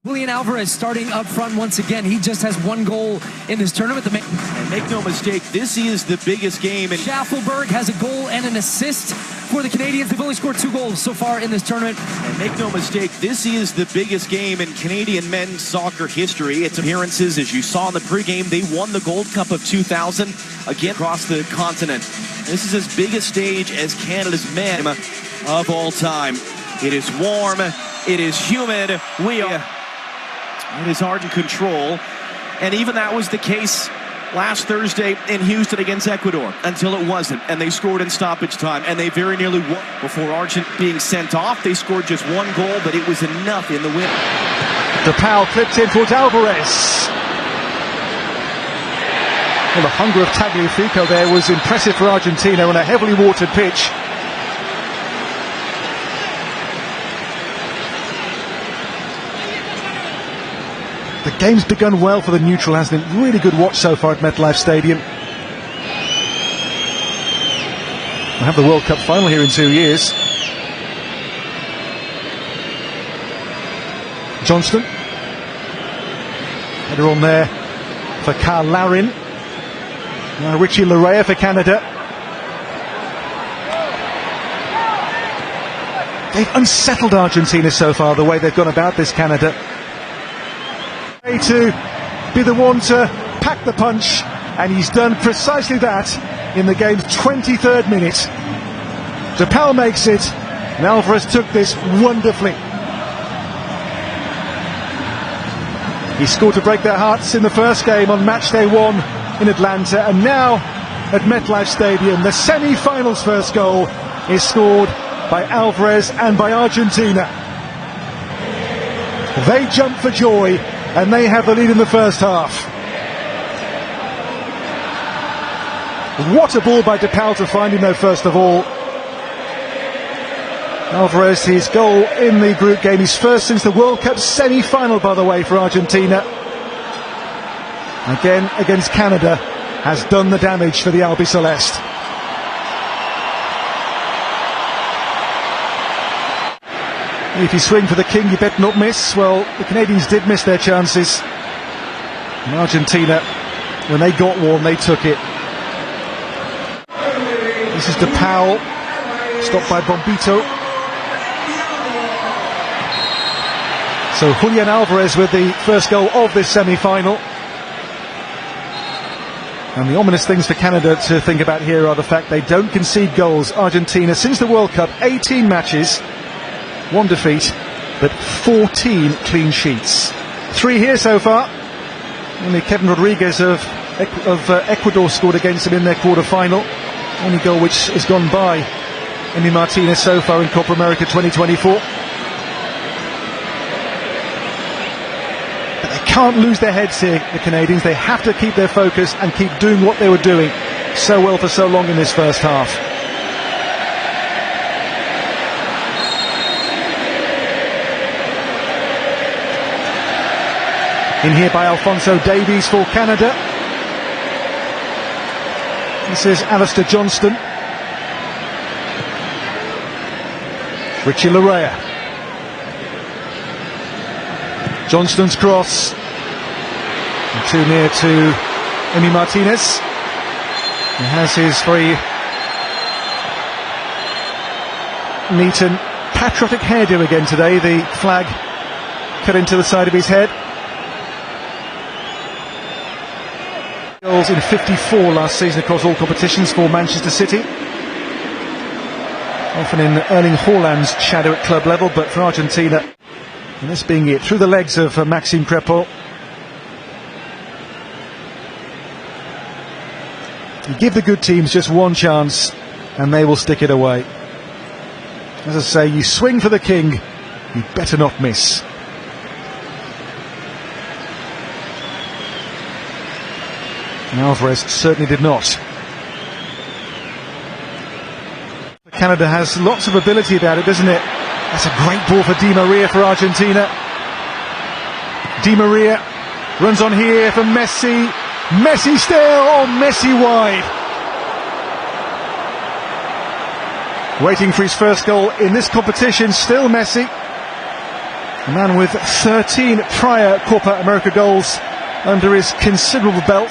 Julian Alvarez starting up front once again. He just has one goal in this tournament. And make no mistake, this is the biggest game. And Schaffelberg has a goal and an assist for the Canadians. They've only scored 2 goals so far in this tournament. And make no mistake, this is the biggest game in Canadian men's soccer history. Its appearances, as you saw in the pregame, they won the Gold Cup of 2000 again across the continent. This is as big a stage as Canada's men of all time. It is warm, it is humid, it is Ardent control, and even that was the case last Thursday in Houston against Ecuador, until it wasn't, and they scored in stoppage time, and they very nearly won. Before Argent being sent off, they scored just 1 goal, but it was enough in the win. DePaul clipped in towards Alvarez. Well, the hunger of Tagliafico there was impressive for Argentina on a heavily watered pitch. The game's begun well for the neutral, hasn't it? Really good watch so far at MetLife Stadium. We'll have the World Cup final here in 2 years. Johnston. Header on there for Carl Larin. Now Richie Larea for Canada. They've unsettled Argentina so far, the way they've gone about this, Canada. To be the one to pack the punch, and he's done precisely that in the game's 23rd minute. DePaul makes it, and Alvarez took this wonderfully. He scored to break their hearts in the first game on match day 1 in Atlanta, and now at MetLife Stadium the semi-finals first goal is scored by Alvarez and by Argentina. They jump for joy, and they have the lead in the first half. What a ball by DePaul to find him though, first of all. Alvarez, his goal in the group game, his first since the World Cup semi-final, by the way, for Argentina. Again, against Canada, has done the damage for the Albiceleste. If you swing for the king, you better not miss. Well, the Canadians did miss their chances. And Argentina, when they got one, they took it. This is DePaul, stopped by Bombito. So Julian Alvarez with the first goal of this semi-final. And the ominous things for Canada to think about here are the fact they don't concede goals. Argentina, since the World Cup, 18 matches, 1 defeat, but 14 clean sheets. 3 here so far. Only Kevin Rodriguez of Ecuador scored against them in their quarter-final. Only goal which has gone by Emi Martinez so far in Copa America 2024. But they can't lose their heads here, the Canadians. They have to keep their focus and keep doing what they were doing so well for so long in this first half. In here by Alphonso Davies for Canada. This is Alistair Johnston. Richie Larea. Johnston's cross. And too near to Emi Martinez. He has his very neat and patriotic hairdo again today. The flag cut into the side of his head. Goals in 54 last season across all competitions for Manchester City. Often in Erling Haaland's shadow at club level, but for Argentina, and this being it, through the legs of Maxime Crepeau. You give the good teams just one chance, and they will stick it away. As I say, you swing for the king, you better not miss. And Alvarez certainly did not. Canada has lots of ability about it, doesn't it? That's a great ball for Di Maria for Argentina. Di Maria runs on here for Messi. Messi still, oh, Messi wide. Waiting for his first goal in this competition, still Messi. A man with 13 prior Copa America goals under his considerable belt.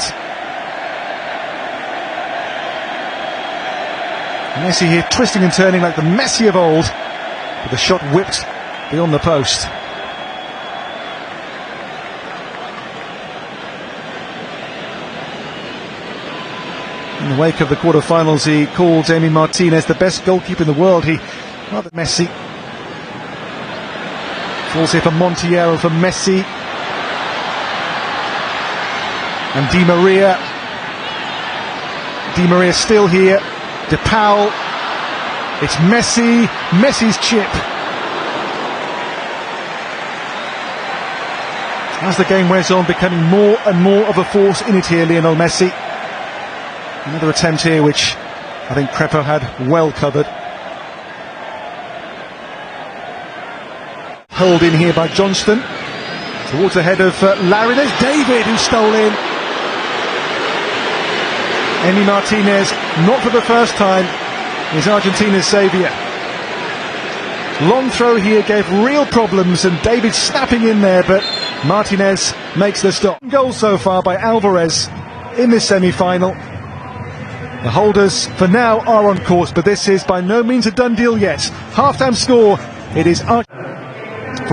Messi here twisting and turning like the Messi of old, with the shot whipped beyond the post. In the wake of the quarter-finals, he called Emi Martinez the best goalkeeper in the world. Rather Messi. Falls here for Montiel, for Messi. And Di Maria. Di Maria still here. De Paul. It's Messi. Messi's chip. As the game wears on, becoming more and more of a force in it here, Lionel Messi. Another attempt here which I think Crepo had well covered. Held in here by Johnston. Towards the head of Larry. There's David who stole in. Emi Martinez, not for the first time, is Argentina's saviour. Long throw here gave real problems, and David snapping in there, but Martinez makes the stop. Goal so far by Alvarez in this semi-final. The holders for now are on course, but this is by no means a done deal yet. Half-time score, it is for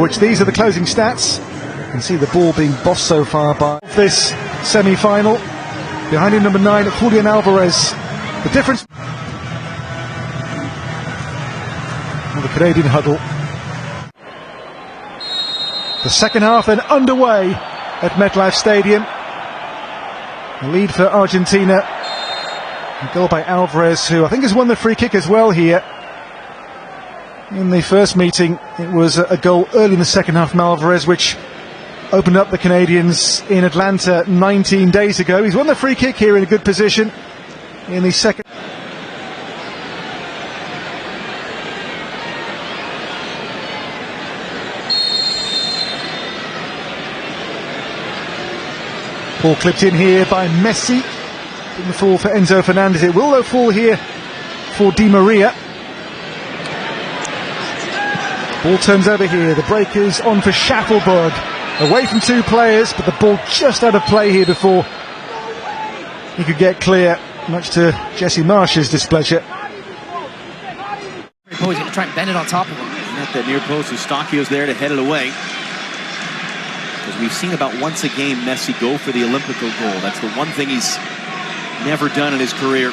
which these are the closing stats. You can see the ball being bossed so far by this semi-final. Behind him, number 9, Julian Alvarez. The difference. The Canadian huddle. The second half then underway at MetLife Stadium. The lead for Argentina. A goal by Alvarez, who I think has won the free kick as well here. In the first meeting, it was a goal early in the second half from Alvarez, which opened up the Canadians in Atlanta 19 days ago. He's won the free kick here in a good position in the second. Ball clipped in here by Messi. Didn't fall for Enzo Fernandez. It will though fall here for Di Maria. Ball turns over here. The break is on for Schaffelberg. Away from two players, but the ball just out of play here before he could get clear, much to Jesse Marsh's displeasure. He's going to try and bend it on top of him. At that near post, Eustachio's there to head it away. Because we've seen about once a game Messi go for the Olympico goal. That's the one thing he's never done in his career.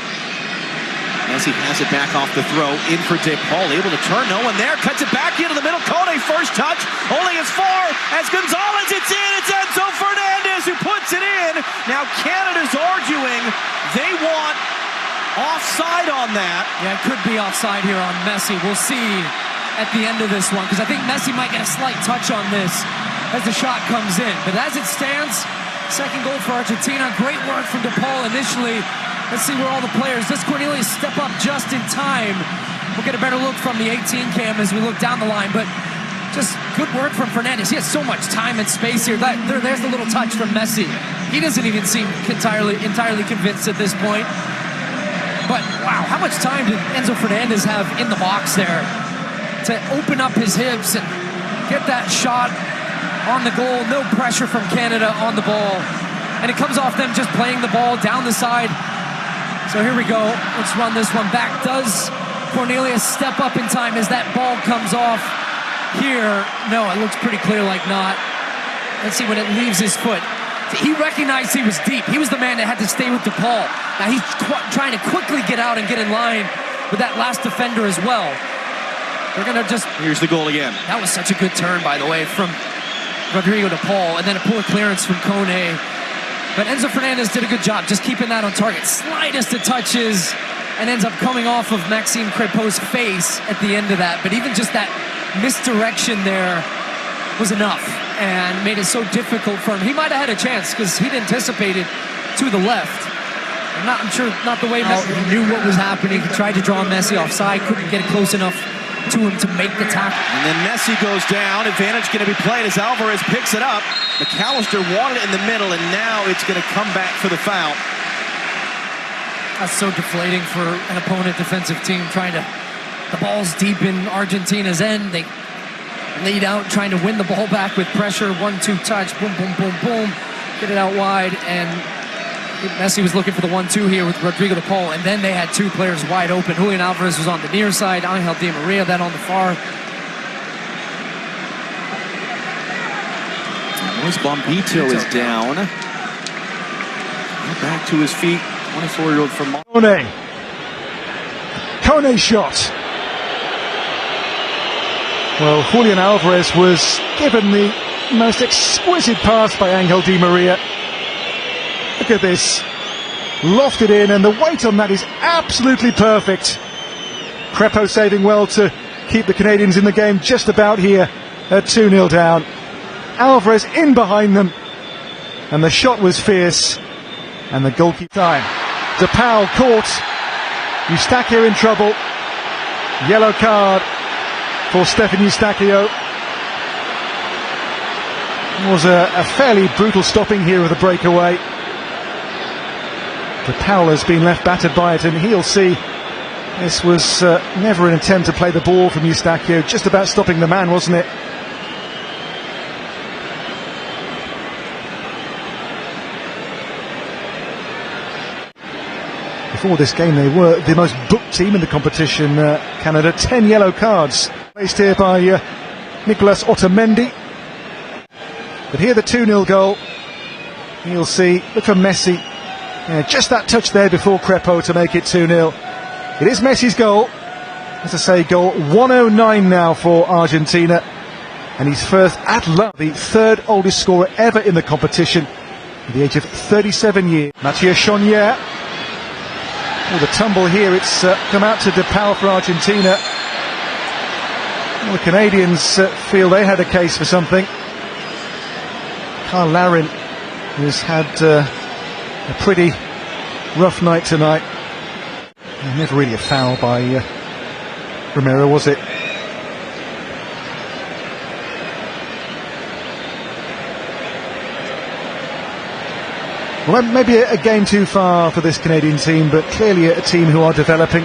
Messi has it back off the throw, in for De Paul, able to turn, no one there, cuts it back into the middle, Kone first touch, only as far as Gonzalez, it's in, it's Enzo Fernandez who puts it in. Now Canada's arguing they want offside on that. Yeah, it could be offside here on Messi. We'll see at the end of this one, because I think Messi might get a slight touch on this as the shot comes in. But as it stands, second goal for Argentina. Great work from De Paul initially. Let's see where all the players. Does Cornelius step up just in time? We'll get a better look from the 18 cam as we look down the line. But just good work from Fernandez. He has so much time and space here. There's the little touch from Messi. He doesn't even seem entirely convinced at this point. But wow, how much time did Enzo Fernandez have in the box there to open up his hips and get that shot on the goal? No pressure from Canada on the ball. And it comes off them just playing the ball down the side. So here we go. Let's run this one back. Does Cornelius step up in time as that ball comes off here? No, it looks pretty clear like not. Let's see when it leaves his foot. He recognized he was deep. He was the man that had to stay with De Paul. Now he's trying to quickly get out and get in line with that last defender as well. They're going to just... Here's the goal again. That was such a good turn, by the way, from Rodrigo De Paul, and then a poor clearance from Kone. But Enzo Fernandez did a good job just keeping that on target. Slightest of touches, and ends up coming off of Maxime Crépeau's face at the end of that. But even just that misdirection there was enough and made it so difficult for him. He might have had a chance because he'd anticipated to the left. I'm sure not the way Messi knew what was happening. He tried to draw Messi offside, couldn't get it close enough to him to make the tackle. And then Messi goes down. Advantage going to be played as Alvarez picks it up. McAllister wanted it in the middle, and now it's going to come back for the foul. That's so deflating for an opponent defensive team trying to... The ball's deep in Argentina's end. They lead out, trying to win the ball back with pressure. 1-2 touch, boom, boom, boom, boom. Get it out wide, and Messi was looking for the 1-2 here with Rodrigo de Paul, and then they had two players wide open. Julian Alvarez was on the near side, Angel Di Maria then on the far. Luis Bombito is down. Back to his feet, 24-year-old from Kone shot. Well, Julian Alvarez was given the most exquisite pass by Angel Di Maria. Look at this. Lofted in, and the weight on that is absolutely perfect. Crepeau saving well to keep the Canadians in the game just about here at 2-0 down. Alvarez in behind them, and the shot was fierce, and the goalkeeper time. De Paul caught. Eustachio in trouble. Yellow card for Stefan Eustachio. It was a fairly brutal stopping here of the breakaway. De Paul has been left battered by it, and he'll see this was never an attempt to play the ball from Eustachio, just about stopping the man, wasn't it? Before this game they were the most booked team in the competition, Canada. 10 yellow cards placed here by Nicolas Otamendi. But here the 2-0 goal. You'll see, look for Messi. Yeah, just that touch there before Crepeau to make it 2-0. It is Messi's goal. As I say, goal 109 now for Argentina. And he's first at last, the third oldest scorer ever in the competition, at the age of 37 years. Mathieu Chonier. Well, the tumble here, it's come out to De Paul for Argentina. Well, the Canadians feel they had a case for something. Carl Larin has had a pretty rough night tonight. Never really a foul by Romero, was it? Well, maybe a game too far for this Canadian team, but clearly a team who are developing.